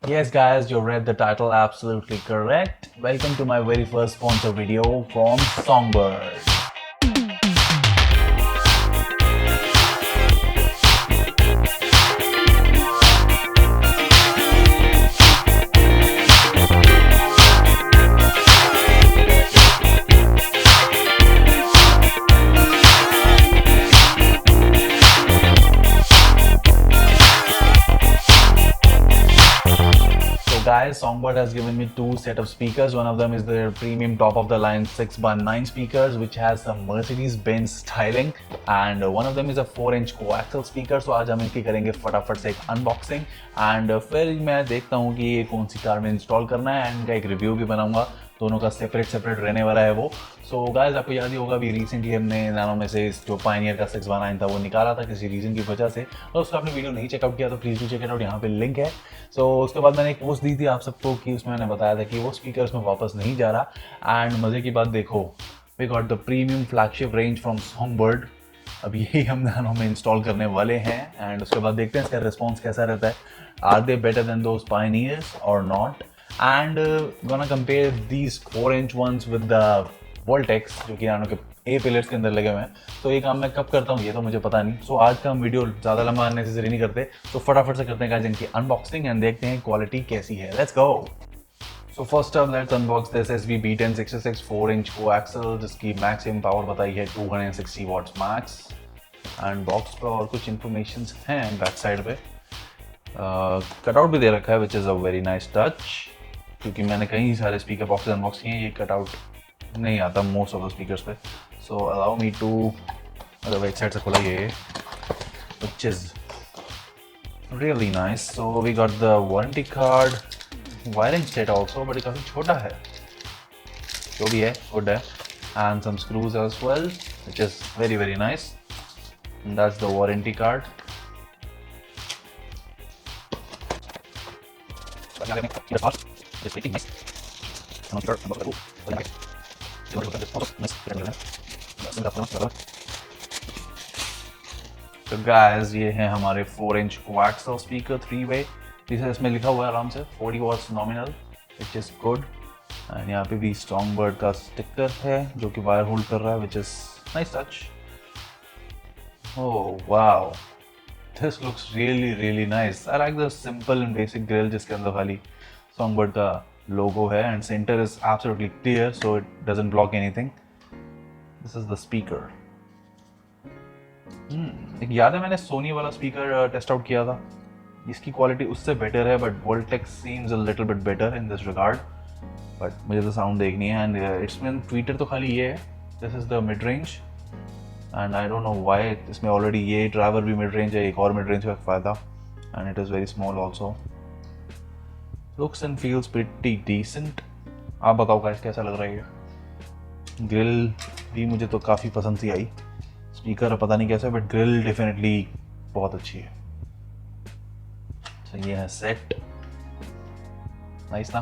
Yes, guys, you read the title absolutely correct. Welcome to my very first sponsor video from SongBird. Guys, SongBird has given me two set of speakers. One of them is their premium top of the line 6x9 speakers, which has some Mercedes-Benz styling, and one of them is a 4-inch coaxial speaker. So आज हम इनकी करेंगे फटाफट से एक unboxing and फिर मैं देखता हूँ कि ये कौन सी कार में इंस्टॉल करना है एंड इनका एक रिव्यू भी बनाऊंगा। दोनों का सेपरेट रहने वाला है वो। सो गाइस, आपको याद ही होगा अभी रिसेंटली हमने नैनो में से जो पायनियर का 6x9 था वो निकाला था किसी रीज़न की वजह से, और उसका आपने वीडियो नहीं चेकआउट किया तो please do check it out, यहाँ पे लिंक है। सो उसके बाद मैंने एक पोस्ट दी थी आप सबको कि उसमें मैंने बताया था कि वो स्पीकर उसमें वापस नहीं जा रहा। एंड मज़े की बात देखो, we got the premium flagship range from SongBird। अब यही हम नैनो में इंस्टॉल करने वाले हैं एंड उसके बाद देखते हैं इसका रिस्पॉन्स कैसा रहता है। Are they better than those pioneers और not? And gonna compare these 4-inch ones with the Voltex जो कि नानो के ए पिलर्स के अंदर लगे हुए हैं। तो ये काम मैं कब करता हूँ ये तो मुझे पता नहीं। सो आज का हम वीडियो ज़्यादा लंबा नेसेसरी नहीं करते, तो फटाफट से करते हैं गाइस इनकी अनबॉक्सिंग एंड देखते हैं क्वालिटी कैसी है। Let's go. So first up let's unbox this SB1066 4-inch coaxial जिसकी मैक्सिमम पावर बताई है 260 वॉट्स मैक्स। एंड बॉक्स पर और कुछ इन्फॉर्मेशन हैं बैक साइड पे। कटआउट भी दे रखा है which is a very nice touch, क्योंकि मैंने कई सारे स्पीकर बॉक्सेस अनबॉक्स किए हैं, ये कटआउट नहीं आता मोस्ट ऑफ द स्पीकर्स पे। सो अलाउ मी टू, मतलब एक साइड से खुला ये which is really nice. So we got the warranty card, wiring set also, but ये काफ़ी छोटा है, जो भी है गुड है, and some screws as well which is very nice. That's the warranty card. Just waiting, nice. I'm not sure about the roof. Very nice. तो guys, ये है हमारे 4-inch coaxial speaker 3-way। इसमें लिखा हुआ है आराम से 40 watts nominal, which is good। And यहाँ पे भी SongBird का स्टिकर है जो कि वायर होल्ड कर रहा है, which is nice touch। Oh wow, this looks really nice। I like the simple and basic grill जिसके अंदर खाली SongBird का लोगो है and centre is absolutely clear so it doesn't block anything. This is the speaker. एक याद है मैंने सोनी वाला स्पीकर टेस्ट आउट किया था, इसकी क्वालिटी उससे बेटर है, but Voltex seems a little bit better in this regard. But मुझे तो साउंड देखनी है एंड इसमें ट्विटर तो खाली ये है, this is the mid range and I don't know why इसमें ऑलरेडी ये ड्राइवर भी मिड रेंज है, एक और मिड रेंज का फायदा, and it is very small also. Looks and feels pretty decent। आप बताओ गाइस कैसा लग रहा है ये? ग्रिल भी मुझे तो काफ़ी पसंद सी आई। स्पीकर पता नहीं कैसा, बट ग्रिल डेफिनेटली बहुत अच्छी है। तो ये है सेट, नाइस ना।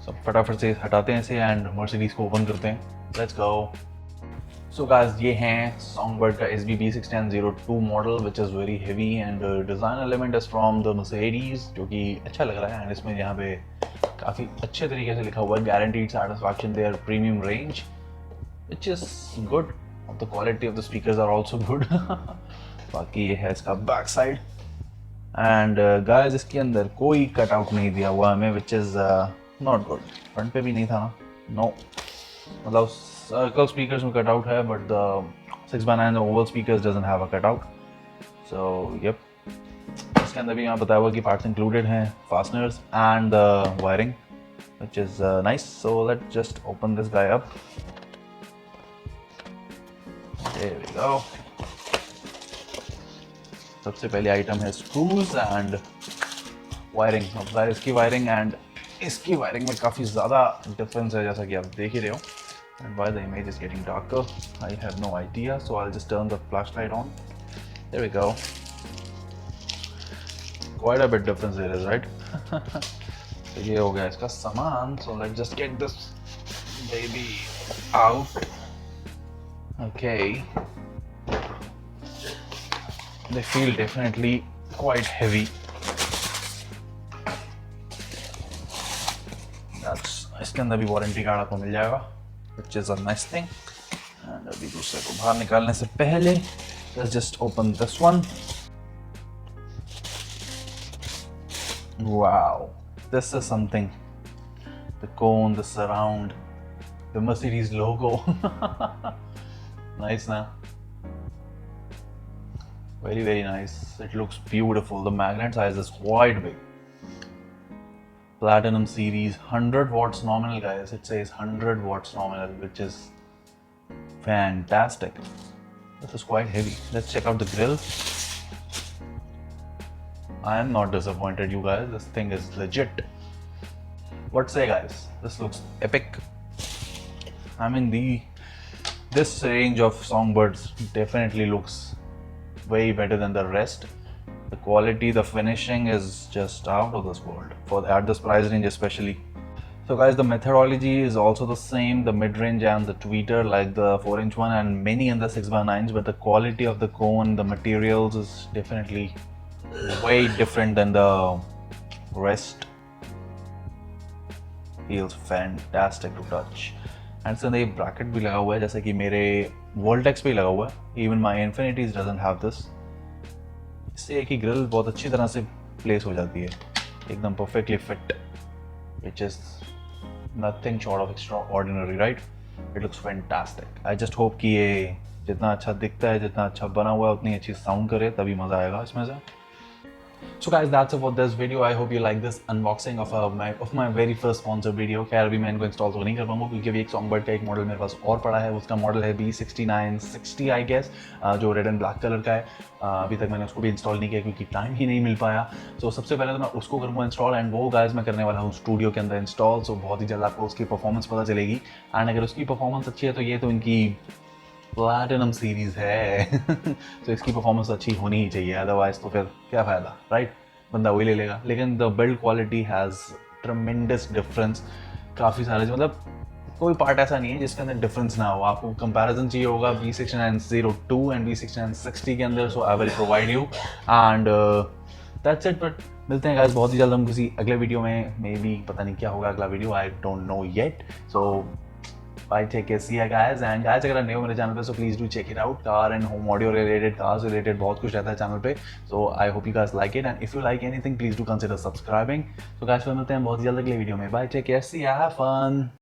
सब फटाफट से हटाते हैं इसे एंड मर्सिडीज को ओपन करते हैं। Let's go. सो गाइस, ये हैं SongBird का SB61002 model which is very heavy and design element is from the Mercedes, जो कि अच्छा लग रहा है। एंड इसमें यहाँ पे काफ़ी अच्छे तरीके से लिखा हुआ है guaranteed satisfaction their premium range, which is good. The quality of the speakers are also good. बाकी ये है इसका बैक साइड एंड गाइस इसके अंदर कोई कटआउट नहीं दिया हुआ हमें, which is not good. Front पे भी नहीं था ना, नो, मतलब सर्कल स्पीकर्स में कटआउट है, but the 6x9 oval speakers doesn't have a cutout. So yup, इसके अंदर भी यहाँ बताया हुआ कि पार्ट्स इंक्लूडेड हैं, fasteners and the wiring, which is nice. So let's just open this guy up. There we go. सबसे पहले आइटम है स्क्रूज एंड वायरिंग। मतलब इसकी वायरिंग एंड इसकी वायरिंग में काफ़ी ज़्यादा डिफरेंस है, जैसा कि आप देख ही रहे हो। And why the image is getting darker, I have no idea, so I'll just turn the flashlight on. There we go. Quite a bit difference there is, right? तो ये हो गया इसका सामान। So let's just get this baby out. Okay. They feel definitely quite heavy. इसके अंदर भी warranty card आपको मिल जाएगा, which is a nice thing. And अभी दूसरे को बाहर निकालने से पहले let's just open this one. Wow, this is something. The cone, the surround, the Mercedes logo. Nice now. Very, very nice. It looks beautiful. The magnet size is quite big. Platinum series, 100 watts nominal, guys. It says 100 watts nominal, which is fantastic. This is quite heavy. Let's check out the grill. I am not disappointed, you guys. This thing is legit. What say, guys? This looks epic. I mean, this range of SongBirds definitely looks way better than the rest. The quality, the finishing is just out of this world at this price range especially. So guys, the methodology is also the same, the mid-range and the tweeter, like the 4-inch one and many in the 6x9s, but the quality of the cone, the materials is definitely way different than the rest. Feels fantastic to touch. And इसके अंदर ये bracket भी लगा हुआ है, जैसे कि मेरे वोल्टेक्स पे लगा हुआ है. Even my Infinities doesn't have this. इससे एक ही ग्रिल बहुत अच्छी तरह से प्लेस हो जाती है, एकदम perfectly fit, which is nothing short of extraordinary, right? It looks fantastic. I just hope कि ये जितना अच्छा दिखता है, जितना अच्छा बना हुआ है, उतनी अच्छी साउंड करे, तभी मज़ा आएगा इसमें से. So guys, that's it for this video. I hope you like this unboxing of my very first sponsored video. खैर अभी मैं इनको इंस्टॉल तो नहीं कर पाऊंगा क्योंकि अभी एक SongBird का एक मॉडल मेरे पास और पड़ा है. उसका मॉडल है B6960 आई गेस, जो रेड एंड ब्लैक कलर का है. अभी तक मैंने उसको भी इंस्टॉल नहीं किया क्योंकि टाइम ही नहीं मिल पाया. सो सबसे पहले तो मैं उसको करूँगा इंस्टॉल, एंड वो गाइस मैं करने वाला हूँ स्टूडियो के अंदर इंस्टॉल. सो बहुत ही जल्द आपको उसकी परफॉर्मेंस पता चलेगी. एंड अगर उसकी परफॉर्मेंस अच्छी है तो ये तो इनकी प्लैटिनम सीरीज़ है. तो इसकी परफॉर्मेंस अच्छी होनी ही चाहिए, अदरवाइज तो फिर क्या फ़ायदा, राइट? बंदा वही ले लेगा. लेकिन the build quality has tremendous difference. काफ़ी सारे, मतलब कोई पार्ट ऐसा नहीं है जिसके अंदर डिफरेंस ना हो. आपको कंपैरिजन चाहिए होगा B6902 एंड B6960 के अंदर. So I will provide you, and that's it. But मिलते हैं गाइस बहुत ही जल्द हम किसी अगले वीडियो में. मे बी पता नहीं क्या होगा अगला video, I don't know yet. So bye, take care, see ya guys. And guys, अगर नए हो मेरे चैनल पे so please do check it out. Car and home audio related, cars related बहुत कुछ रहता है चैनल पे. So I hope you guys like it, and if you like anything please do consider subscribing. So guys, फिर मिलते हैं बहुत जल्द अगले वीडियो में. Bye, take care, see ya, have fun.